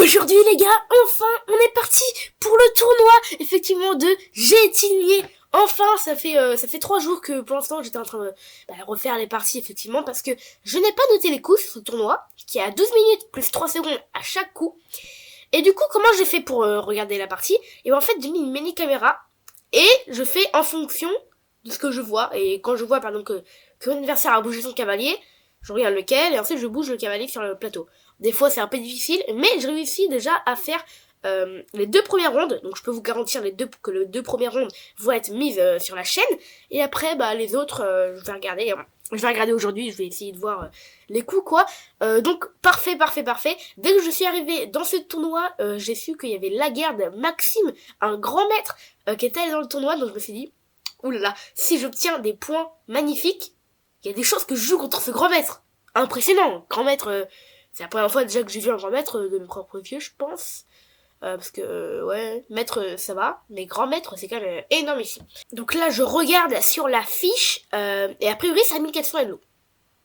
Aujourd'hui les gars, enfin on est parti pour le tournoi effectivement de Gétigné. Enfin ça fait 3 jours que pour l'instant j'étais en train de refaire les parties effectivement parce que je n'ai pas noté les coups sur ce tournoi qui est à 12 minutes plus 3 secondes à chaque coup. Et du coup comment j'ai fait pour regarder la partie? Et en fait j'ai mis une mini caméra et je fais en fonction de ce que je vois. Et quand je vois par exemple que mon adversaire a bougé son cavalier, je regarde lequel et ensuite je bouge le cavalier sur le plateau. Des fois c'est un peu difficile, mais je réussis déjà à faire les 2 premières rondes. Donc je peux vous garantir que les 2 premières rondes vont être mises sur la chaîne. Et après les autres je vais regarder aujourd'hui, je vais essayer de voir les coups quoi. Donc parfait. Dès que je suis arrivée dans ce tournoi, j'ai su qu'il y avait Lagarde Maxime, un grand maître qui était dans le tournoi. Donc je me suis dit, oulala, si j'obtiens des points magnifiques, il y a des chances que je joue contre ce grand maître. Impressionnant, grand maître, c'est la première fois déjà que j'ai vu un grand maître de mes propres yeux, je pense. Parce que, ouais, maître, ça va, mais grand maître, c'est quand même énorme ici. Donc là, je regarde sur la fiche, et a priori, c'est à 1400 Elo.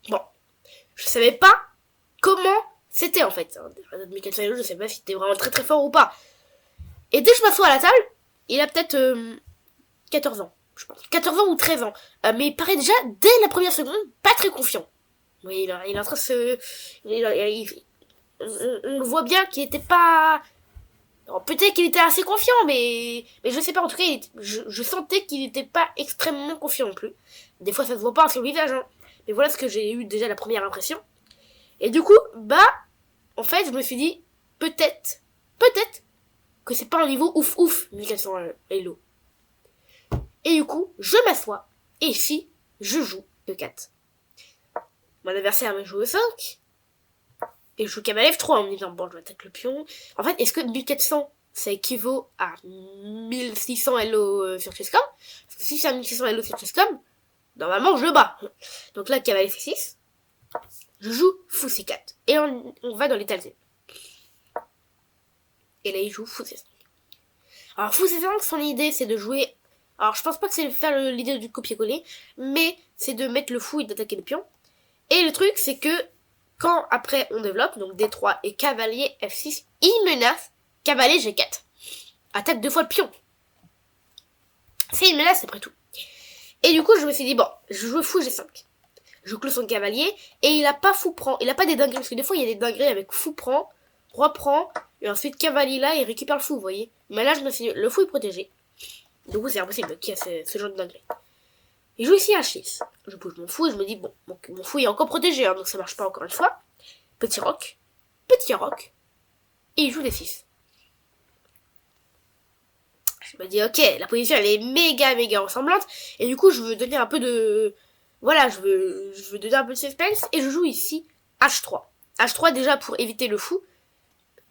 Bon, je savais pas comment c'était, en fait. 1400 Elo, je sais pas si c'était vraiment très très fort ou pas. Et dès que je m'assois à la table, il a peut-être 14 ans, je pense. 14 ans ou 13 ans. Mais il paraît déjà, dès la première seconde, pas très confiant. Oui, il est en train de se... on voit bien qu'il était pas... Alors, peut-être qu'il était assez confiant, mais je sais pas, en tout cas, je sentais qu'il était pas extrêmement confiant non plus. Des fois, ça se voit pas sur le visage, hein. Mais voilà ce que j'ai eu déjà la première impression. Et du coup, en fait, je me suis dit, peut-être, que c'est pas un niveau ouf, 1400 Elo. Et du coup, je m'assois, et ici, je joue de 4. Mon adversaire me joue au 5. Et je joue cavalier F3 en me disant, bon, je vais attaquer le pion. En fait, est-ce que 1400, ça équivaut à 1600 Elo sur Chesscom? Parce que si c'est à 1600 Elo sur Chesscom, normalement, je le bats. Donc là, cavalier F6, je joue fou C4. Et on va dans l'étal Z. Et là, il joue fou C5. Alors, fou C5, son idée, c'est de jouer... Alors, je pense pas que c'est faire l'idée du copier-coller, mais c'est de mettre le fou et d'attaquer le pion. Et le truc, c'est que quand après on développe, donc D3 et cavalier F6, il menace cavalier G4. Attaque 2 fois le pion. C'est une menace après tout. Et du coup, je me suis dit, bon, je joue fou G5. Je clôt son cavalier, et il a pas fou prend. Il a pas des dingueries, parce que des fois, il y a des dingueries avec fou prend, roi prend, et ensuite cavalier là, il récupère le fou, vous voyez. Mais là, je me suis dit, le fou est protégé. Du coup, c'est impossible qu'il y ait ce genre de dinguerie. Il joue ici H6. Je bouge mon fou et je me dis, bon, mon fou est encore protégé, hein, donc ça marche pas encore une fois. Petit roc. Et il joue D6. Je me dis, ok, la position elle est méga ressemblante. Et du coup, je veux donner un peu de... Voilà, je veux donner un peu de suspense. Et je joue ici H3. H3 déjà pour éviter le fou.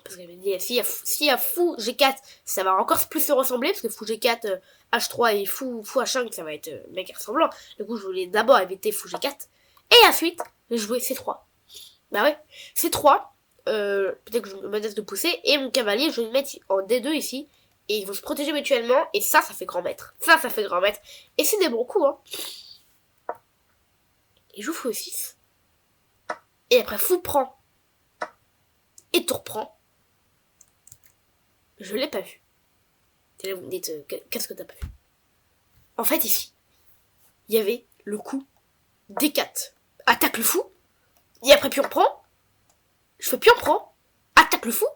Parce que je me dis, s'il y a fou G4, ça va encore plus se ressembler. Parce que fou G4, H3 et fou H5, ça va être méga ressemblant. Du coup, je voulais d'abord éviter fou G4. Et ensuite, je jouais C3. Bah ouais, C3. Peut-être que je me menace de pousser. Et mon cavalier, je vais le mettre en D2 ici. Et ils vont se protéger mutuellement. Et ça fait grand maître. Ça fait grand maître. Et c'est des bons coups, hein. Il joue fou E6. Et après, fou prend. Et tour prend. Je l'ai pas vu. Et là, vous me dites, qu'est-ce que t'as pas vu? En fait, ici, il y avait le coup D4. Attaque le fou. Et après, pion prend. Je fais pion prend. Attaque le fou.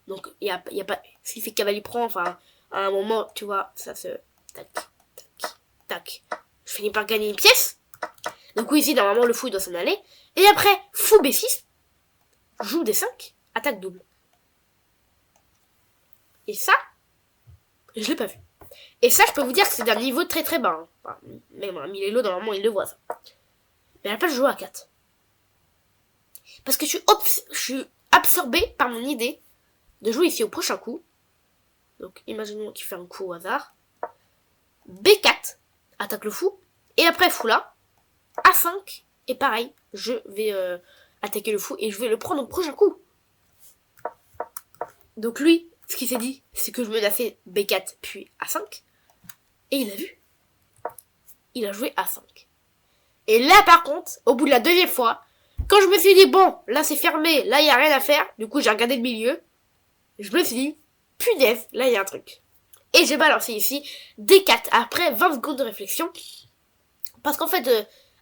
Donc, il y a pas... S'il fait cavalier prend, enfin, à un moment, tu vois, ça se... Tac. Je finis par gagner une pièce. Du coup, ici, normalement, le fou, il doit s'en aller. Et après, fou B6. Joue D5. Attaque double. Et ça, je l'ai pas vu. Et ça, je peux vous dire que c'est d'un niveau très bas. Hein. Enfin, même un Milelo, normalement, il le voit, ça. Mais à la place, je joue à 4. Parce que je suis absorbée par mon idée de jouer ici au prochain coup. Donc, imaginons qu'il fait un coup au hasard. B4, attaque le fou. Et après, fou là. A5, et pareil, je vais attaquer le fou et je vais le prendre au prochain coup. Donc lui, ce qu'il s'est dit, c'est que je menaçais B4 puis A5. Et il a vu. Il a joué A5. Et là, par contre, au bout de la deuxième fois, quand je me suis dit, bon, là c'est fermé, là il n'y a rien à faire, du coup j'ai regardé le milieu, Je me suis dit, punaise, là il y a un truc. Et j'ai balancé ici D4 après 20 secondes de réflexion. Parce qu'en fait,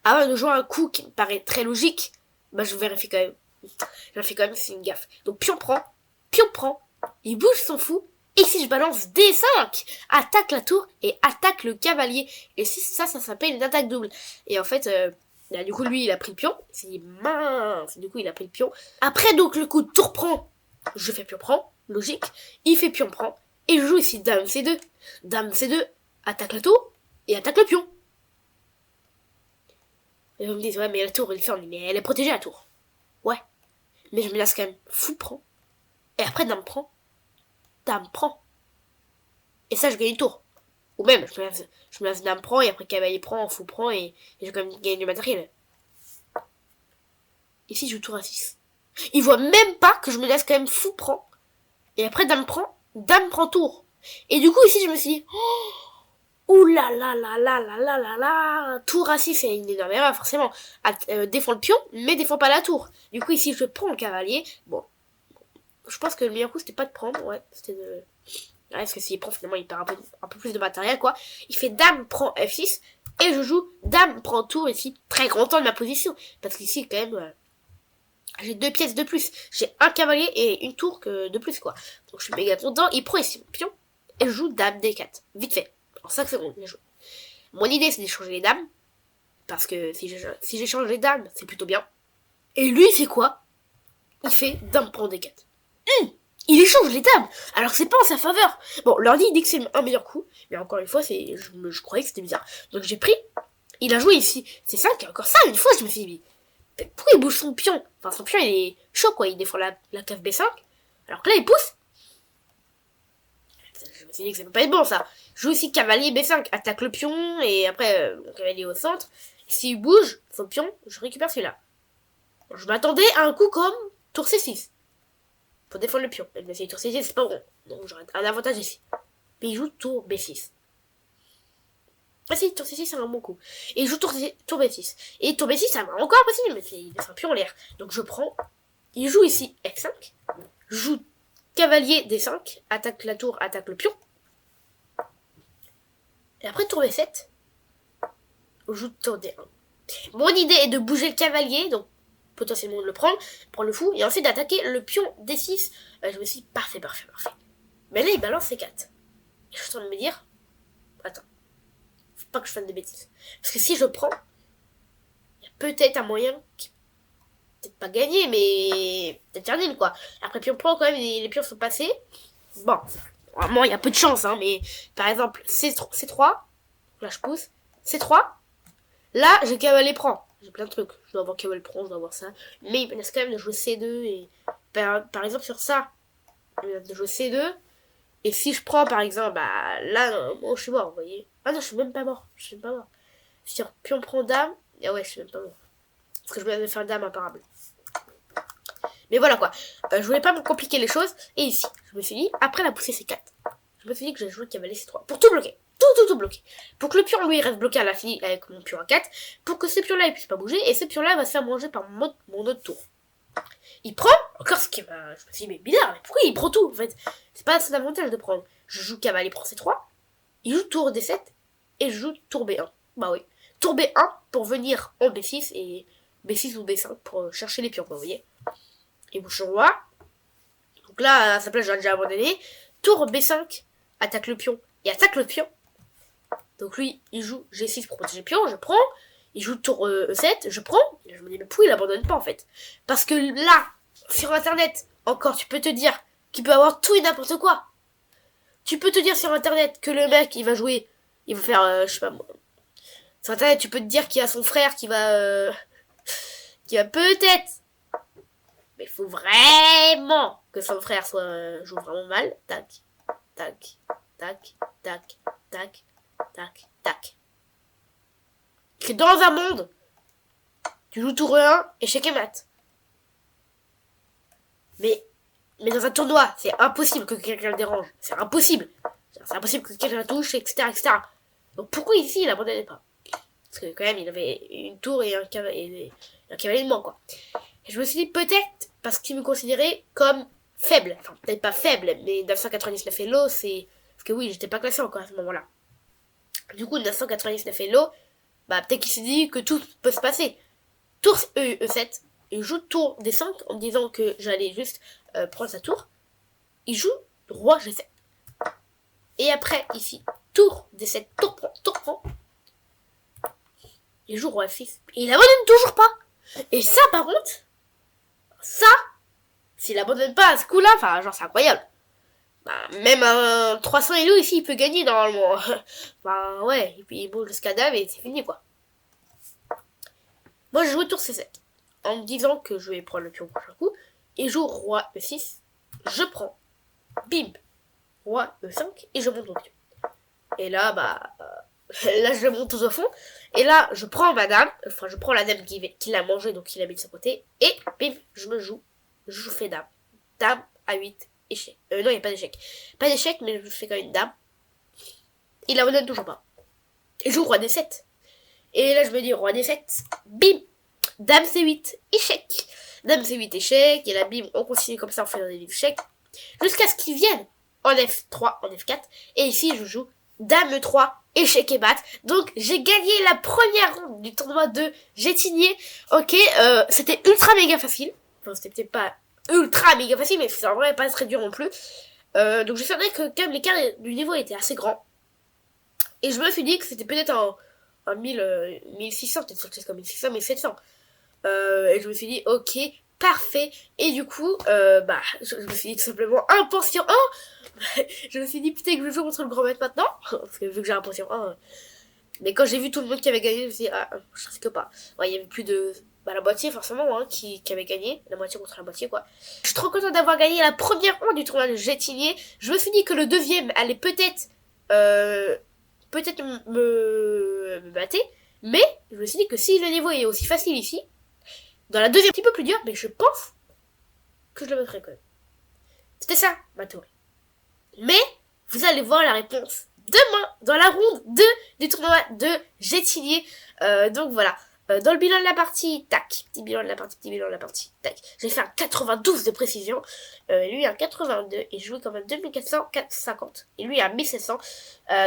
avant de jouer un coup qui me paraît très logique, bah je vérifie quand même. Je vérifie quand même si c'est une gaffe. Donc pion prend, il bouge, s'en fout. Et si je balance D5, attaque la tour et attaque le cavalier. Et si ça s'appelle une attaque double. Et en fait, là, du coup, lui, il a pris le pion. Il s'est dit, mince, du coup, il a pris le pion. Après, donc, le coup de tour prend. Je fais pion prend, logique. Il fait pion prend. Et je joue ici dame C2. Dame C2, attaque la tour et attaque le pion. Et vous me dites, ouais, mais la tour, mais elle est protégée, la tour. Ouais. Mais je me laisse quand même fou prend. Et après, dame prend. Dame prend. Et ça, je gagne une tour. Ou même, je me laisse dame prend, et après cavalier prend, fou prend, et je quand même gagner du matériel. Ici, je joue tour à 6. Il voit même pas que je me laisse quand même fou prend. Et après, dame prend tour. Et du coup, ici, je me suis dit, ouh là là là là là là là là, tour à 6, c'est une énorme erreur, forcément. Défend le pion, mais défend pas la tour. Du coup, ici, je prends le cavalier. Bon. Je pense que le meilleur coup, c'était pas de prendre, ouais. C'était de... Ouais, parce que s'il prend, finalement, il perd un peu plus de matériel, quoi. Il fait dame prend F6, et je joue dame prend tour, ici, très content de ma position. Parce qu'ici, quand même, j'ai 2 pièces de plus. J'ai un cavalier et une tour de plus, quoi. Donc, je suis méga content. Il prend ici mon pion, et je joue dame D4. Vite fait. En 5 secondes, bien joué. Mon idée, c'est d'échanger les dames. Parce que si j'échange les dames, c'est plutôt bien. Et lui, il fait quoi? Il fait dame prend D4. Il échange les dames, alors que c'est pas en sa faveur. Bon, Lordi il dit que c'est un meilleur coup, mais encore une fois, je croyais que c'était bizarre. Donc j'ai pris, il a joué ici, c'est 5, et encore ça, une fois, je me suis dit, mais pourquoi il bouge son pion? Enfin, son pion, il est chaud, quoi, il défend la cave B5, alors que là, il pousse. Je me suis dit que ça peut pas être bon, ça. Je joue ici cavalier B5, attaque le pion, et après, mon cavalier au centre. S'il bouge son pion, je récupère celui-là. Je m'attendais à un coup comme tour C6. Pour défendre le pion. Mais si tour C6, c'est pas bon. Donc j'aurais un avantage ici. Mais il joue tour B6. Ah si, tour C6, c'est un bon coup. Et il joue tour B6. Et tour B6, ça va encore possible, mais il laisse un pion en l'air. Donc je prends. Il joue ici F5. Je joue cavalier D5. Attaque la tour, attaque le pion. Et après tour B7. Je joue tour D1. Mon idée est de bouger le cavalier, donc potentiellement de le prendre le fou, et ensuite d'attaquer le pion D6. Je me suis dit, parfait. Mais là, il balance C4. Et je suis en train de me dire, attends, faut pas que je fasse de bêtises. Parce que si je prends, il y a peut-être un moyen qui peut-être pas gagner, mais peut-être faire nul, quoi. Après pion prend, quand même, les pions sont passés. Bon, vraiment, il y a peu de chance, hein, mais par exemple, C3, là je pousse, C3, là, j'ai cavalier prend. J'ai plein de trucs. Je dois avoir cavalier prend, je dois avoir ça. Mais il me laisse quand même de jouer C2 et par exemple sur ça, il me laisse de jouer C2. Et si je prends par exemple, bah là, bon, je suis mort, vous voyez. Ah non, je suis même pas mort. Sur pion prend dame, ah ouais, je suis même pas mort. Parce que je voulais faire dame imparable. Mais voilà quoi. Je voulais pas me compliquer les choses. Et ici, je me suis dit, après la poussée C4, je me suis dit que j'allais jouer cavalier C3. Pour tout bloquer. Tout bloquer. Pour que le pion, lui, reste bloqué à la fin avec mon pion A4. Pour que ce pion-là, il puisse pas bouger. Et ce pion-là va se faire manger par mon autre tour. Il prend, encore ce qui va... Je me suis dit, mais bizarre, mais pourquoi il prend tout, en fait? C'est pas son avantage de prendre. Je joue cavalier prend C3. Il joue tour D7. Et je joue tour B1. Bah oui. Tour B1 pour venir en B6 et B6 ou B5 pour chercher les pions, vous voyez. Et bouche en roi. Donc là, à sa place, j'aurais déjà abandonné. Tour B5, attaque le pion et attaque le pion. Donc lui, il joue G6 pour protéger le pion, je prends. Il joue tour E7, je prends. Et je me dis, mais pourquoi il abandonne pas en fait? Parce que là, sur internet, encore, tu peux te dire qu'il peut avoir tout et n'importe quoi. Tu peux te dire sur internet que le mec, il va jouer, il va faire, je sais pas moi. Sur internet, tu peux te dire qu'il y a son frère qui va peut-être. Mais il faut vraiment que son frère joue vraiment mal. Tac, tac, tac, tac, tac, tac, tac. Que dans un monde, tu joues tour 1 échec et mat. Mais dans un tournoi, c'est impossible que quelqu'un le dérange. C'est impossible. C'est impossible que quelqu'un la touche, etc., etc. Donc pourquoi ici, il abandonnait pas? Parce que quand même, il avait une tour et un cavalier de moins, quoi. Et je me suis dit, peut-être, parce qu'il me considérait comme faible. Enfin, peut-être pas faible, mais 999 Elo, c'est... Parce que oui, j'étais pas classé encore à ce moment-là. Du coup, 999 Elo, bah peut-être qu'il s'est dit que tout peut se passer. Tour E7, il joue tour D5 en me disant que j'allais juste prendre sa tour. Il joue roi G7. Et après, ici, tour D7, tour prend. Il joue roi F6. Et il abandonne toujours pas. Et ça, par contre, ça, s'il abandonne pas à ce coup-là, enfin, genre, c'est incroyable. Bah, même un 300 Elo ici, il peut gagner normalement. Enfin, ouais, et puis il bouge jusqu'à dame et c'est fini, quoi. Moi, je joue tour C7 en me disant que je vais prendre le pion au prochain coup. Et joue roi E6. Je prends. Bim. Roi E5 et je monte mon pion. Et là, bah, là, je le monte au fond. Et là, je prends ma dame. Enfin, je prends la dame qui l'a mangée, donc il l'a mis de son côté. Et bim, je joue fais dame. Dame A8, échec. Non, il n'y a pas d'échec. Pas d'échec, mais je fais quand même une dame. Il abandonne toujours pas. Et joue roi D7. Et là, je me dis roi D7. Bim. Dame C8, échec. Dame C8, échec. Et là, bim, on continue comme ça, on fait des échecs. Jusqu'à ce qu'ils viennent en F3, en F4. Et ici, je joue Dame E3, échec et mat. Donc, j'ai gagné la première ronde du tournoi de Gétigné. Ok, c'était ultra méga facile. Enfin, c'était peut-être pas ultra méga facile, mais c'est en vrai pas très dur non plus. Donc, je savais que quand même l'écart du niveau était assez grand. Et je me suis dit que c'était peut-être un 1600, peut-être sur comme 1600, 1700. Et je me suis dit, ok, parfait. Et du coup, je me suis dit tout simplement 1 point sur 1. Je me suis dit, putain, que je joue contre le grand maître maintenant. Parce que vu que j'ai 1 point sur 1. Mais quand j'ai vu tout le monde qui avait gagné, je me suis dit, ah, je risque pas. Ouais, il y avait plus de. Bah, la moitié, forcément, hein, qui avait gagné. La moitié contre la moitié, quoi. Je suis trop contente d'avoir gagné la première ronde du tournoi de Gétigné. Je me suis dit que le deuxième allait peut-être. Peut-être me battre. Mais je me suis dit que si le niveau est aussi facile ici, dans la deuxième, un petit peu plus dur, mais je pense que je le mettrai quand même. C'était ça, ma théorie. Mais, vous allez voir la réponse demain, dans la ronde 2 du tournoi de Gétigné. Donc voilà. Dans le bilan de la partie, tac, petit bilan de la partie, tac. J'ai fait un 92 de précision, lui un 82, et je joue quand même 2450, et lui un 1700.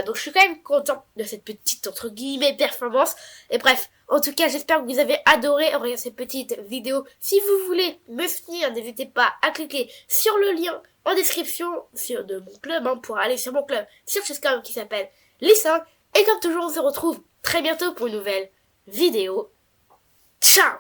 Donc je suis quand même content de cette petite, entre guillemets, performance. Et bref, en tout cas, j'espère que vous avez adoré regarder cette petite vidéo. Si vous voulez me soutenir, n'hésitez pas à cliquer sur le lien en description de mon club, hein, pour aller sur mon club sur Chesscom qui s'appelle Les 5. Et comme toujours, on se retrouve très bientôt pour une nouvelle vidéo. Ciao!